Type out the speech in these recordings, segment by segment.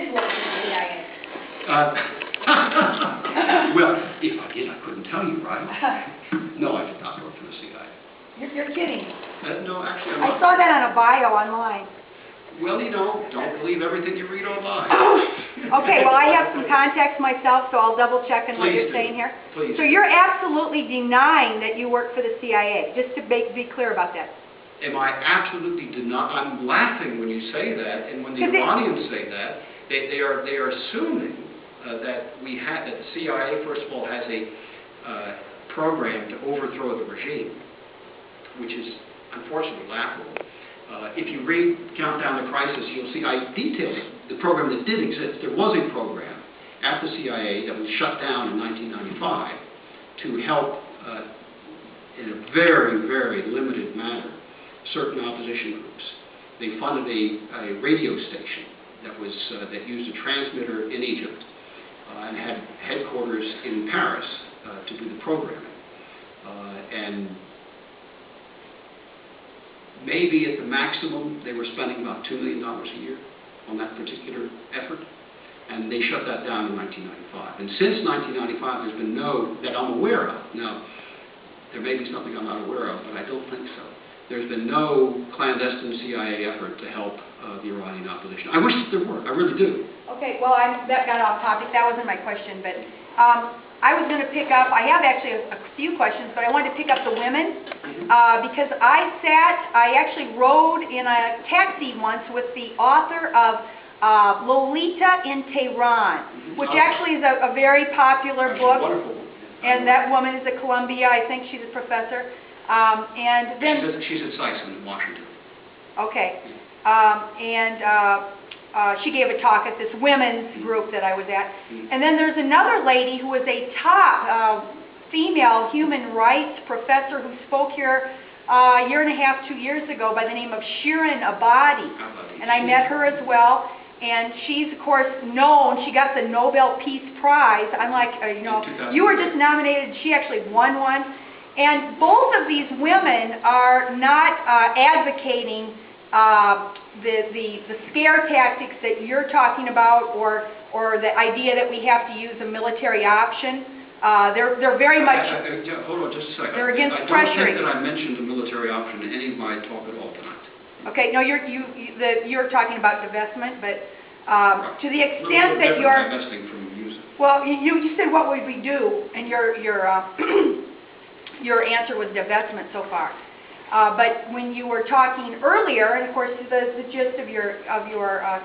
did work for the CIA. Well, if I did, I couldn't tell you, right? No, I did not work for the CIA. You're kidding. No, actually, I'm I not. saw that on a bio online. Well, you don't believe everything you read online. Okay, well, I have some contacts myself, so I'll double check on what Please you're do. saying here. Please So do. you're absolutely denying that you work for the CIA, just to be clear about that. Am I absolutely I'm laughing when you say that, and when the 'Cause Iranians say that, they are assuming that that the CIA, first of all, has a program to overthrow the regime, which is unfortunately laughable. If you read Countdown to Crisis, you'll see I detailed the program that did exist. There was a program at the CIA that was shut down in 1995 to help, in a very, very limited manner, certain opposition groups. They funded a radio station that used a transmitter in Egypt and had headquarters in Paris to do the programming. And maybe at the maximum, they were spending about $2 million a year on that particular effort, and they shut that down in 1995. And since 1995, there's been that I'm aware of. Now, there may be something I'm not aware of, but I don't think so. There's been no clandestine CIA effort to help the Iranian opposition. I wish that there were. I really do. Okay, well, that got off topic. That wasn't my question, but I was going to pick up, I have actually a few questions, but I wanted to pick up the women because I actually rode in a taxi once with the author of Lolita in Tehran, which actually is a very popular book. Wonderful. And that woman is at Columbia. I think she's a professor. And then she's at Sison in Washington. Okay. She gave a talk at this women's group that I was at. And then there's another lady who was a top female human rights professor who spoke here a year and a half, 2 years ago by the name of Shirin Ebadi. And I met her as well. And she's, of course, known. She got the Nobel Peace Prize. I'm like, you were just nominated. She actually won one. And both of these women are not advocating the scare tactics that you're talking about, or the idea that we have to use a military option. They're very much. Hold on, just a second. They're against pressuring. I don't think that I mentioned the military option in any of my talk at all tonight. Okay, no, you're talking about divestment, but to the extent that you're divesting from using. Well, you said what would we do, and your answer was divestment so far. But when you were talking earlier, and of course the gist of your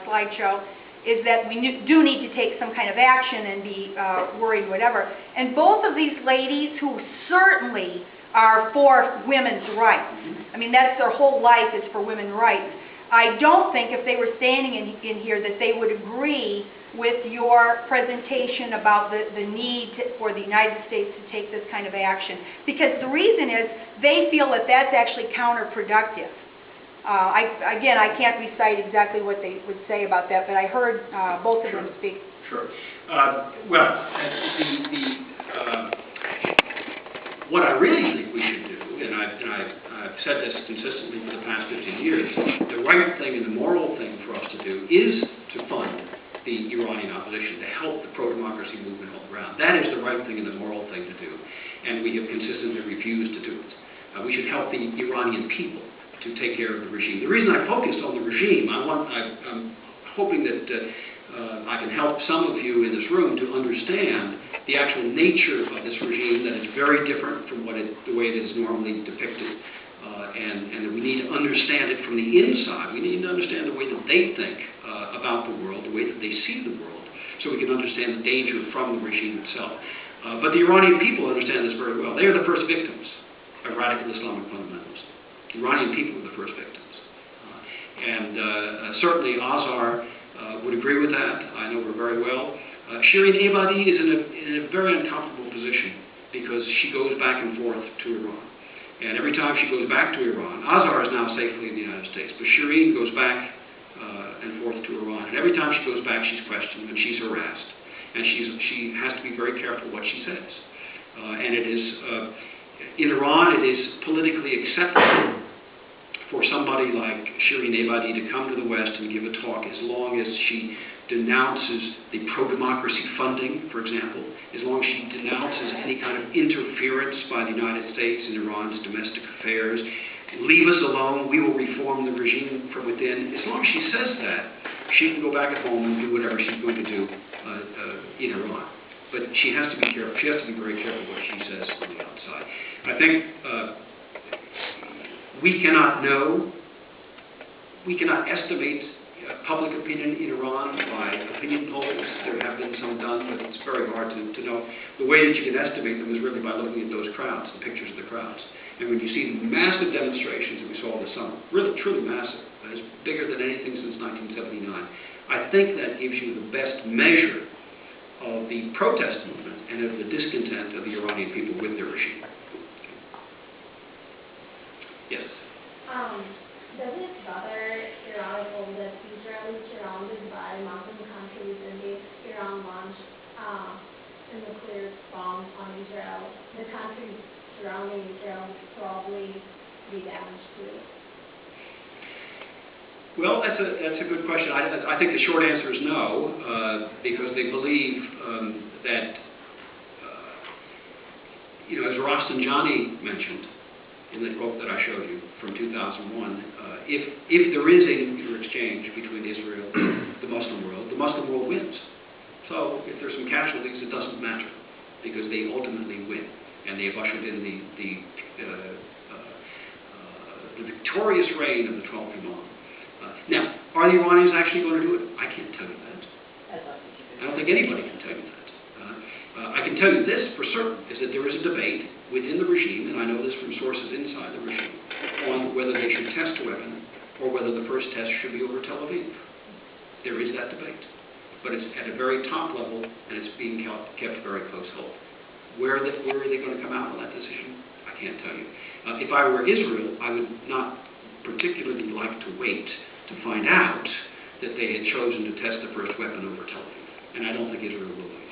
slideshow is that we do need to take some kind of action and be worried, whatever. And both of these ladies, who certainly are for women's rights, I mean, that's their whole life is for women's rights. I don't think if they were standing in here that they would agree with your presentation about the need for the United States to take this kind of action. Because the reason is they feel that that's actually counterproductive. Again, I can't recite exactly what they would say about that, but I heard both of them speak. Sure. What I really think we should do, and I've said this consistently for the past 15 years, the right thing and the moral thing for us to do is to fund the Iranian opposition, to help the pro-democracy movement all around. That is the right thing and the moral thing to do, and we have consistently refused to do it. We should help the Iranian people to take care of the regime. The reason I focused on the regime, I'm hoping that I can help some of you in this room to understand the actual nature of this regime that is very different from the way it is normally depicted, and that we need to understand it from the inside. We need to understand the way that they think about the world, the way that they see the world, so we can understand the danger from the regime itself. But the Iranian people understand this very well. They are the first victims of radical Islamic fundamentalism. The Iranian people are the first victims. Certainly Azar would agree with that. I know her very well. Shirin Ebadi is in a very uncomfortable position because she goes back and forth to Iran. And every time she goes back to Iran, Azar is now safely in the United States, but Shirin goes back and forth to Iran. And every time she goes back, she's questioned and she's harassed. And she has to be very careful what she says. And it is, in Iran, it is politically acceptable for somebody like Shirin Ebadi to come to the West and give a talk as long as she denounces the pro-democracy funding, for example, as long as she denounces any kind of interference by the United States in Iran's domestic affairs, leave us alone, we will reform the regime from within, as long as she says that, she can go back at home and do whatever she's going to do in Iran. But she has to be careful. She has to be very careful what she says on the outside. I think we cannot know, we cannot estimate public opinion in Iran by opinion polls. There have been some done, but it's very hard to know. The way that you can estimate them is really by looking at those crowds, the pictures of the crowds. And when you see massive demonstrations that we saw this summer, really, truly massive, it's bigger than anything since 1979, I think that gives you the best measure of the protest movement and of the discontent of the Iranian people with their regime. Yes? Doesn't it bother Iran at all that Israel is surrounded by Muslim countries and if Iran launched a nuclear bomb on Israel, the countries surrounding Israel would probably be damaged too? Well, that's a good question. I think the short answer is no, because they believe that, as Rafsanjani mentioned in the book that I showed you from 2001, if there is a nuclear exchange between Israel and the Muslim world wins. So if there's some casualties, it doesn't matter, because they ultimately win, and they have ushered in the victorious reign of the 12th Imam. Now, are the Iranians actually going to do it? I can't tell you that. I don't think anybody can tell you that. I can tell you this for certain, is that there is a debate within the regime, and I know this from sources inside the regime, on whether they should test a weapon or whether the first test should be over Tel Aviv. There is that debate. But it's at a very top level, and it's being kept very close hold. Where are they going to come out on that decision? I can't tell you. If I were Israel, I would not particularly like to wait to find out that they had chosen to test the first weapon over Tel Aviv. And I don't think Israel will wait.